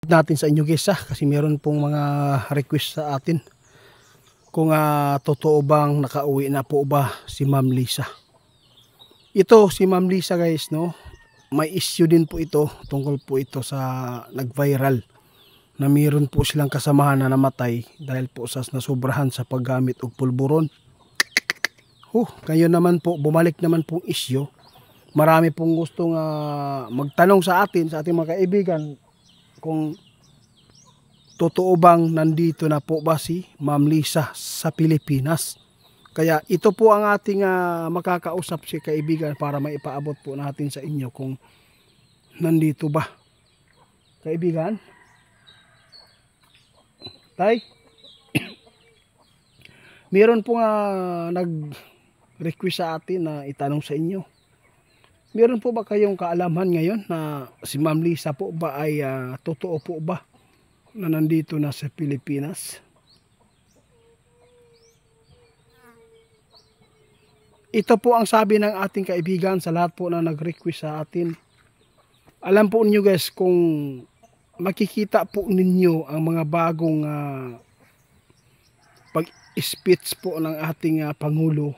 natin sa inyo guys kasi meron pong mga request sa atin kung totoo bang nakauwi na po ba si Ma'am Lisa. Ito si Ma'am Lisa guys, no, may issue din po ito, tungkol po ito sa nag-viral na meron po silang kasamahan na namatay dahil po sa nasubrahan sa paggamit og pulburon. Kayo naman po, bumalik naman pong issue. Marami pong gustong magtanong sa atin, sa ating mga kaibigan, kung totoo bang nandito na po ba si Ma'am Lisa sa Pilipinas. Kaya ito po ang ating makakausap si kaibigan para maipaabot po natin sa inyo kung nandito ba. Kaibigan? Tay? Meron po nag-request sa atin na itanong sa inyo. Meron po ba kayong kaalaman ngayon na si Ma'am Lisa po ba ay totoo po ba na nandito na sa Pilipinas? Ito po ang sabi ng ating kaibigan sa lahat po na nag-request sa atin. Alam po niyo guys, kung makikita po ninyo ang mga bagong pag-speech po ng ating Pangulo,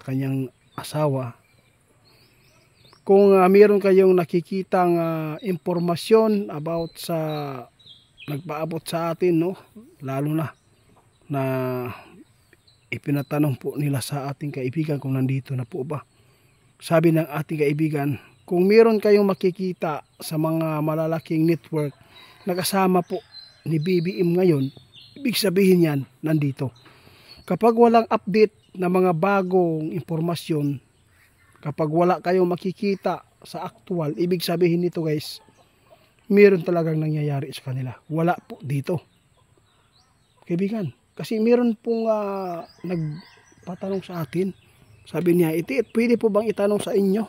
kanyang asawa. Kung meron kayong nakikitang impormasyon about sa nagpaabot sa atin, no, lalo na ipinatanong po nila sa ating kaibigan kung nandito na po ba. Sabi ng ating kaibigan, kung meron kayong makikita sa mga malalaking network na kasama po ni BBM ngayon, ibig sabihin yan nandito. Kapag walang update na mga bagong impormasyon, kapag wala kayong makikita sa actual, ibig sabihin nito guys, meron talagang nangyayari sa kanila. Wala po dito, kaibigan. Kasi meron pong nagpatanong sa atin. Sabi niya, pwede po bang itanong sa inyong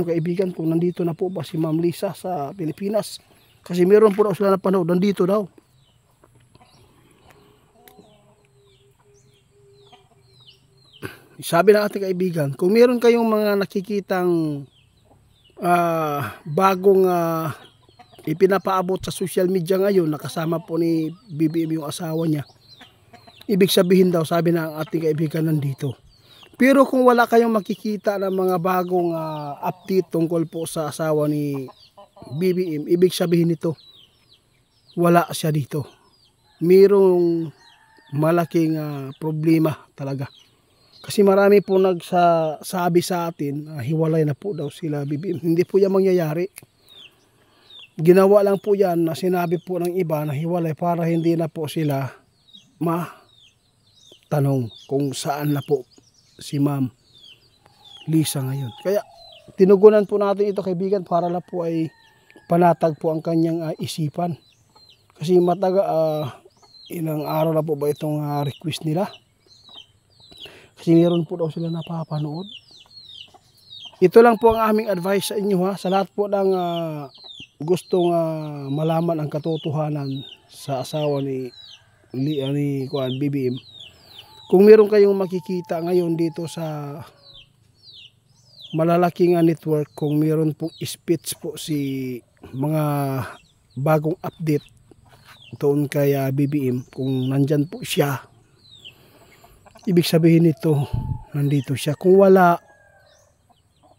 kaibigan kung nandito na po ba si Ma'am Lisa sa Pilipinas? Kasi meron po daw sila napanood, nandito daw. Sabi ng ating kaibigan, kung meron kayong mga nakikitang bagong ipinapaabot sa social media ngayon, nakasama po ni BBM yung asawa niya, ibig sabihin daw, sabi ng ating kaibigan, nandito. Pero kung wala kayong makikita ng mga bagong update tungkol po sa asawa ni BBM, ibig sabihin nito, wala siya dito. Mayroong malaking problema talaga. Kasi marami po nagsasabi sa atin, hiwalay na po daw sila BBM. Hindi po yan mangyayari. Ginawa lang po yan na sinabi po ng iba na hiwalay para hindi na po sila tanong kung saan na po si Ma'am Lisa ngayon. Kaya tinugunan po natin ito kaibigan para na po ay panatag po ang kanyang isipan. Kasi ilang araw na po ba itong request nila? Kasi meron po daw sila napapanood. Ito lang po ang aming advice sa inyo sa lahat po ng gustong malaman ang katotohanan sa asawa ni BBM. Kung meron kayong makikita ngayon dito sa malalaking network, kung meron pong speech po si mga bagong update doon kay BBM, kung nandyan po siya, ibig sabihin nito, nandito siya. Kung wala,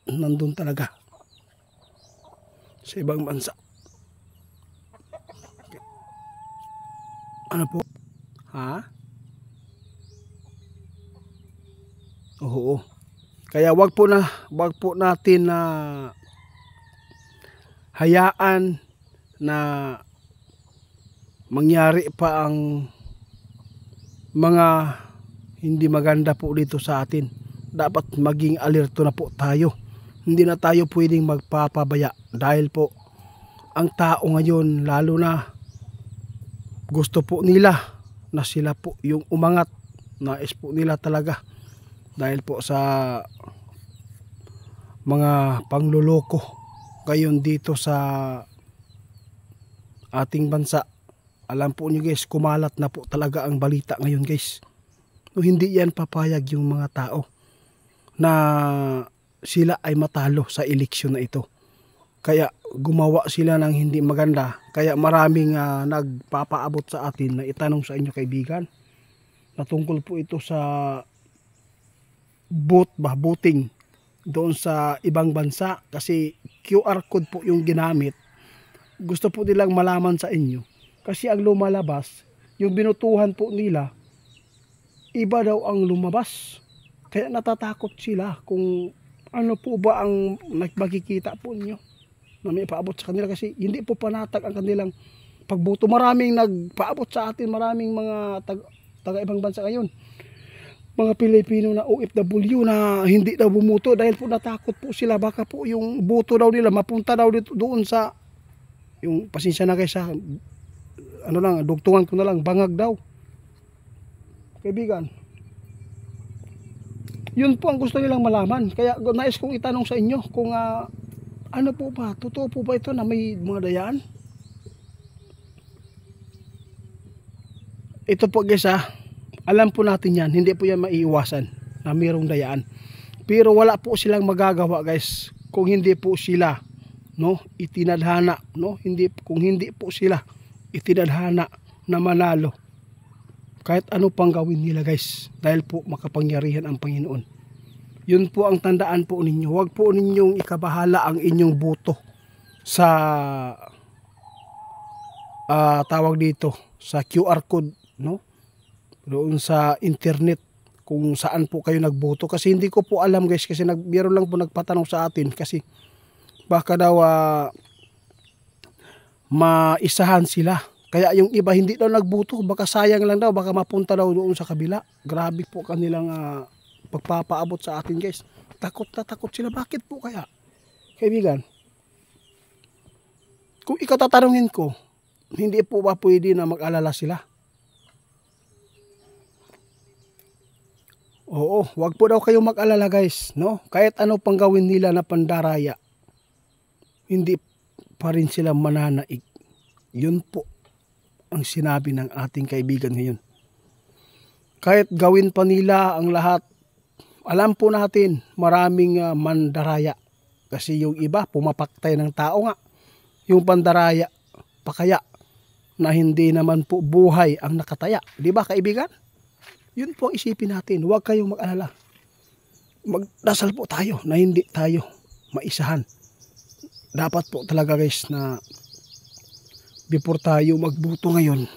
nandun talaga sa ibang bansa. Ano po? Oo. Kaya wag po natin na hayaan na mangyari pa ang mga hindi maganda po dito sa atin. Dapat maging alerto na po tayo. Hindi na tayo pwedeng magpapabaya dahil po ang tao ngayon, lalo na gusto po nila na sila po yung umangat. Nais po nila talaga dahil po sa mga pangluloko ngayon dito sa ating bansa. Alam po nyo guys, kumalat na po talaga ang balita ngayon guys. Hindi yan papayag yung mga tao na sila ay matalo sa eleksyon na ito. Kaya gumawa sila ng hindi maganda. Kaya maraming nagpapaabot sa atin na itanong sa inyo kaibigan. Natungkol po ito sa boating doon sa ibang bansa. Kasi QR code po yung ginamit. Gusto po nilang malaman sa inyo. Kasi ang lumalabas, yung binutuhan po nila, iba daw ang lumabas. Kaya natatakot sila kung ano po ba ang makikita po niyo na may paabot sa kanila, kasi hindi po panatag ang kanilang pagboto. Maraming nagpaabot sa atin, maraming mga taga ibang bansa ngayon, mga Pilipino na OFW na hindi daw bumuto dahil po natakot po sila, baka po yung boto daw nila mapunta daw dito, doon sa yung pasensya na kaysa ano lang, dugtungan ko na lang, bangag daw. Kaibigan, yun po ang gusto nilang malaman. Kaya nais kong itanong sa inyo kung ano po ba, totoo po ba ito na may mga dayaan? Ito po guys alam po natin yan, hindi po yan maiiwasan na mayroong dayaan. Pero wala po silang magagawa guys kung hindi po sila itinadhana, kung hindi po sila itinadhana na manalo. Kahit ano pang gawin nila guys, dahil po makapangyarihan ang Panginoon. Yun po ang tandaan po ninyo. Huwag po ninyong ikabahala ang inyong boto sa tawag dito sa QR code, doon sa internet kung saan po kayo nagboto. Kasi hindi ko po alam guys, kasi meron lang po nagpatanong sa atin, kasi baka daw maisahan sila. Kaya yung iba hindi daw nagboto, baka sayang lang daw, baka mapunta daw doon sa kabila. Grabe po kanilang pagpapaabot sa atin guys. Takot na takot sila. Bakit po kaya? Kaibigan, kung ikaw tatanungin ko, hindi po ba pwede na mag-alala sila? Oo, wag po daw kayong mag-alala guys, Kahit ano pang gawin nila na pandaraya, hindi pa rin sila mananaig. Yun po ang sinabi ng ating kaibigan ngayon. Kahit gawin pa nila ang lahat, alam po natin maraming mandaraya. Kasi yung iba pumapaktay ng tao nga. Yung pandaraya pa kaya na hindi naman po buhay ang nakataya. Di ba kaibigan? Yun po ang isipin natin. Huwag kayong mag-alala. Magdasal po tayo na hindi tayo maisahan. Dapat po talaga guys na before tayo magboto ngayon,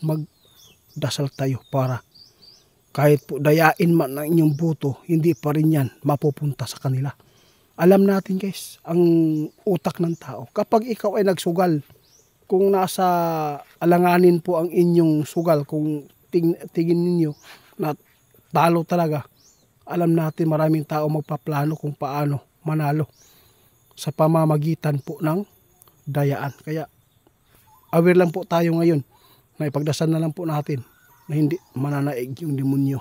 magdasal tayo para kahit po dayain man ang inyong boto, hindi pa rin yan mapupunta sa kanila. Alam natin guys, ang utak ng tao. Kapag ikaw ay nagsugal, kung nasa alanganin po ang inyong sugal, kung tingin ninyo na talo talaga, alam natin maraming tao magpaplano kung paano manalo sa pamamagitan po ng dayaan. Kaya aware lang po tayo ngayon na ipagdasal na lang po natin na hindi mananaig yung demonyo.